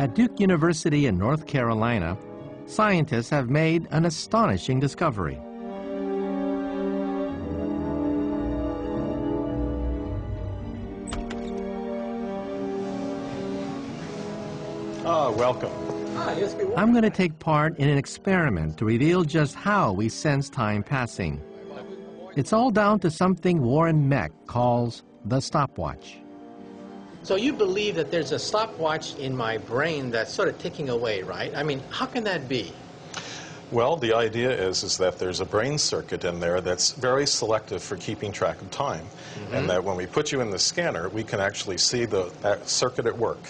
At Duke University in North Carolina, scientists have made an astonishing discovery. Welcome. I'm going to take part in an experiment to reveal just how we sense time passing. It's all down to something Warren Mech calls the stopwatch. So you believe that there's a stopwatch in my brain that's sort of ticking away, right? I mean, how can that be? Well, the idea is that there's a brain circuit in there that's very selective for keeping track of time. And that when we put you in the scanner, we can actually see that circuit at work.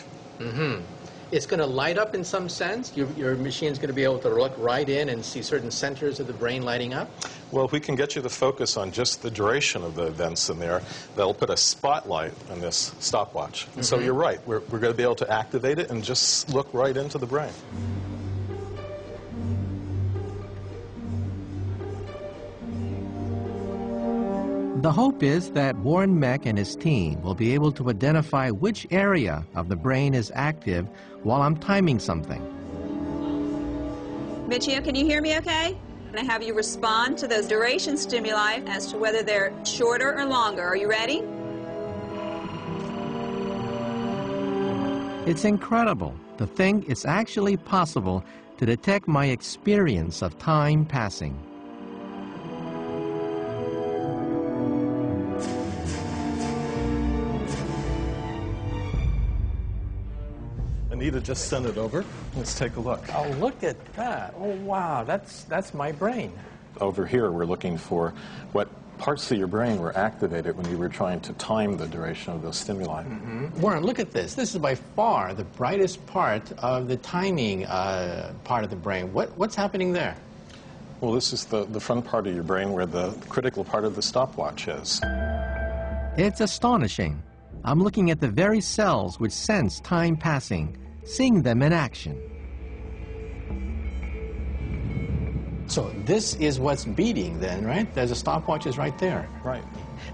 It's going to light up in some sense? Your machine's going to be able to look right in and see certain centers of the brain lighting up? Well, if we can get you to focus on just the duration of the events in there, that'll put a spotlight on this stopwatch. And so you're right, we're going to be able to activate it and just look right into the brain. The hope is that Warren Mech and his team will be able to identify which area of the brain is active while I'm timing something. Michio, can you hear me okay? And I have you respond to those duration stimuli as to whether they're shorter or longer. Are you ready? It's incredible to think it's actually possible to detect my experience of time passing. Anita just sent it over. Let's take a look. Oh, look at that. Oh, wow, that's my brain. Over here, we're looking for what parts of your brain were activated when you were trying to time the duration of those stimuli. Warren, look at this. This is by far the brightest part of the timing part of the brain. What's happening there? Well, this is the front part of your brain where the critical part of the stopwatch is. It's astonishing. I'm looking at the very cells which sense time passing, seeing them in action. So this is what's beating then, right? There's a stopwatch is right there. Right.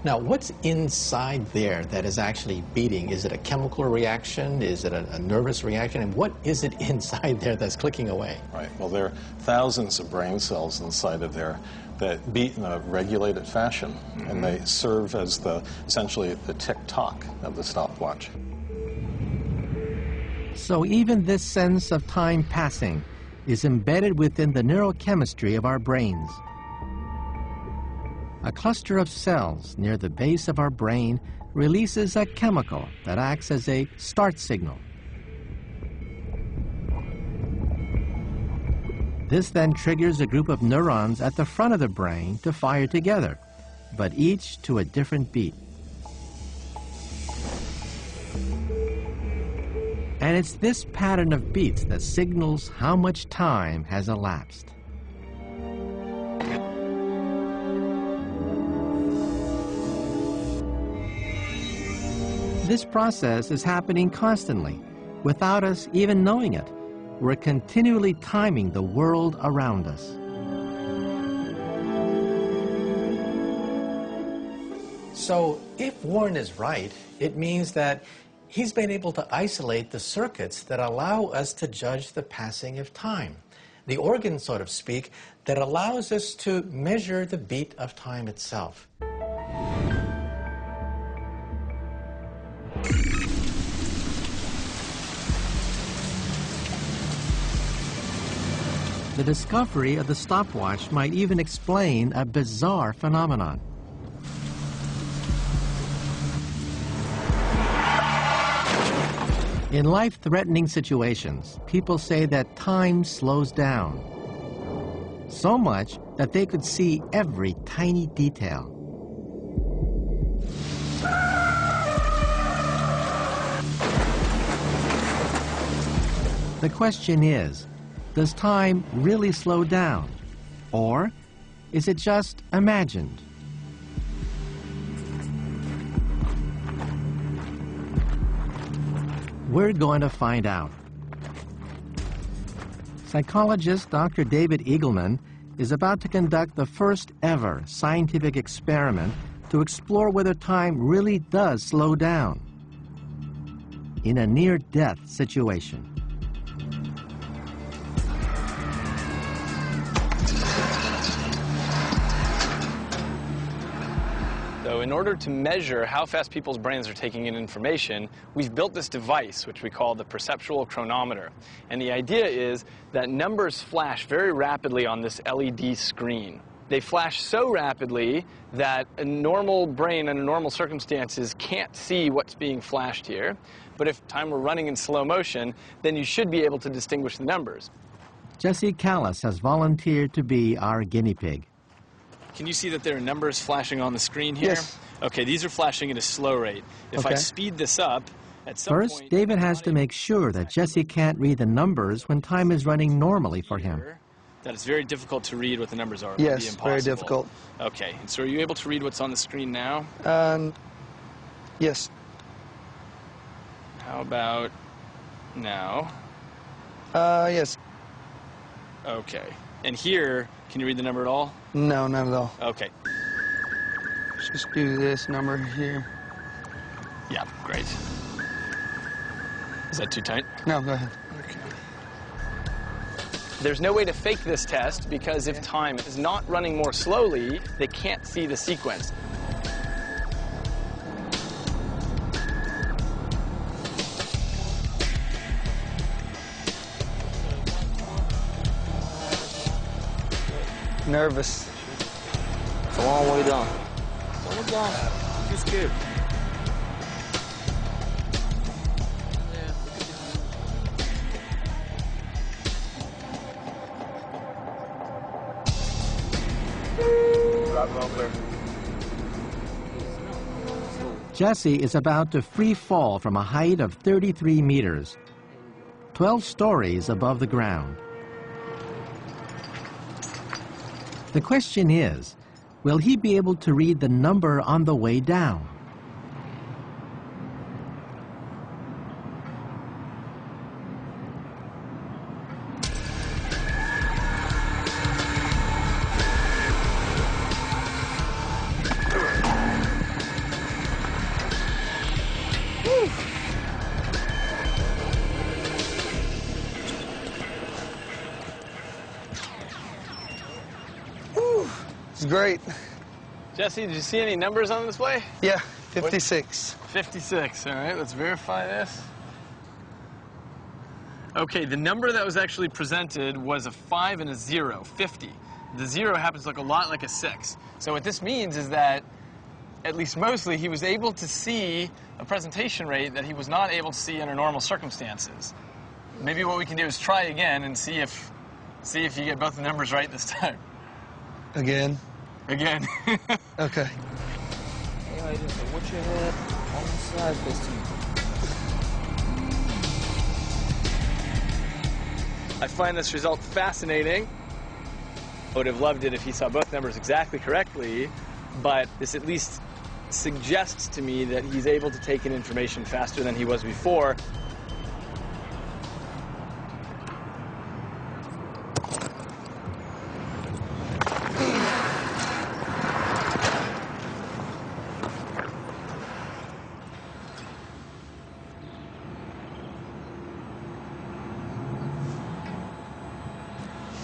Now, what's inside there that is actually beating? Is it a chemical reaction? Is it a nervous reaction? And what is it inside there that's clicking away? Right. Well, there are thousands of brain cells inside of there that beat in a regulated fashion, and they serve as essentially the tick-tock of the stopwatch. So even this sense of time passing is embedded within the neurochemistry of our brains. A cluster of cells near the base of our brain releases a chemical that acts as a start signal. This then triggers a group of neurons at the front of the brain to fire together, but each to a different beat. And it's this pattern of beats that signals how much time has elapsed. This process is happening constantly, without us even knowing it. We're continually timing the world around us. So if Warren is right, it means that he's been able to isolate the circuits that allow us to judge the passing of time. The organ, so to speak, that allows us to measure the beat of time itself. The discovery of the stopwatch might even explain a bizarre phenomenon. In life-threatening situations, people say that time slows down, so much that they could see every tiny detail. The question is, does time really slow down? Or is it just imagined? We're going to find out. Psychologist Dr. David Eagleman is about to conduct the first ever scientific experiment to explore whether time really does slow down in a near-death situation. So in order to measure how fast people's brains are taking in information, we've built this device, which we call the perceptual chronometer. And the idea is that numbers flash very rapidly on this LED screen. They flash so rapidly that a normal brain under normal circumstances can't see what's being flashed here. But if time were running in slow motion, then you should be able to distinguish the numbers. Jesse Callis has volunteered to be our guinea pig. Can you see that there are numbers flashing on the screen here? Yes. Okay, these are flashing at a slow rate. If I Okay. speed this up, at some First, point... David has to make sure that Jesse can't read the numbers when time is running normally for him. That it's very difficult to read what the numbers are. It Yes, would be impossible. very difficult. Okay, and so are you able to read what's on the screen now? Yes. How about now? Yes. Okay. And here, can you read the number at all? No, not at all. Okay. Let's just do this number here. Yeah, great. Is that too tight? No, go ahead. There's no way to fake this test because if time is not running more slowly, they can't see the sequence. Nervous. It's a long way down. Slow down. Too scared. Jesse is about to free fall from a height of 33 meters, 12 stories above the ground. The question is, will he be able to read the number on the way down? It's great. Jesse, did you see any numbers on the display? Yeah, 56. 56, all right, let's verify this. Okay, the number that was actually presented was a 5 and a 0, 50. The 0 happens to look a lot like a 6. So what this means is that, at least mostly, he was able to see a presentation rate that he was not able to see under normal circumstances. Maybe what we can do is try again and see if you get both the numbers right this time. Again? Again. Okay. Hey, I just watch your head on the side this time. I find this result fascinating. I would have loved it if he saw both numbers exactly correctly, but this at least suggests to me that he's able to take in information faster than he was before.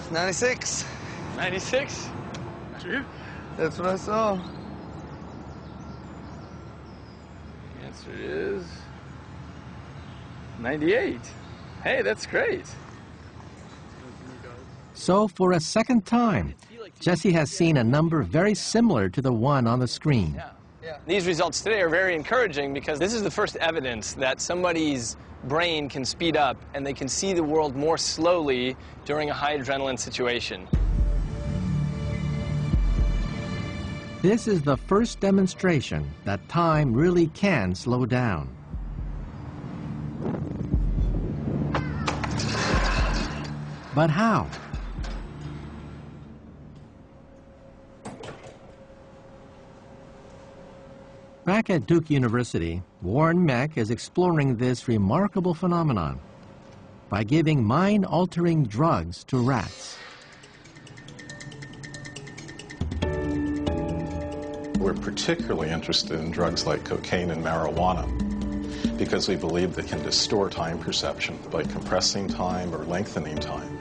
It's 96. 96? True? That's what I saw. The answer is 98. Hey, that's great. So for a second time, Jesse has seen a number very similar to the one on the screen. These results today are very encouraging because this is the first evidence that somebody's brain can speed up and they can see the world more slowly during a high adrenaline situation. This is the first demonstration that time really can slow down. But how? Back at Duke University, Warren Meck is exploring this remarkable phenomenon by giving mind-altering drugs to rats. We're particularly interested in drugs like cocaine and marijuana because we believe they can distort time perception by compressing time or lengthening time.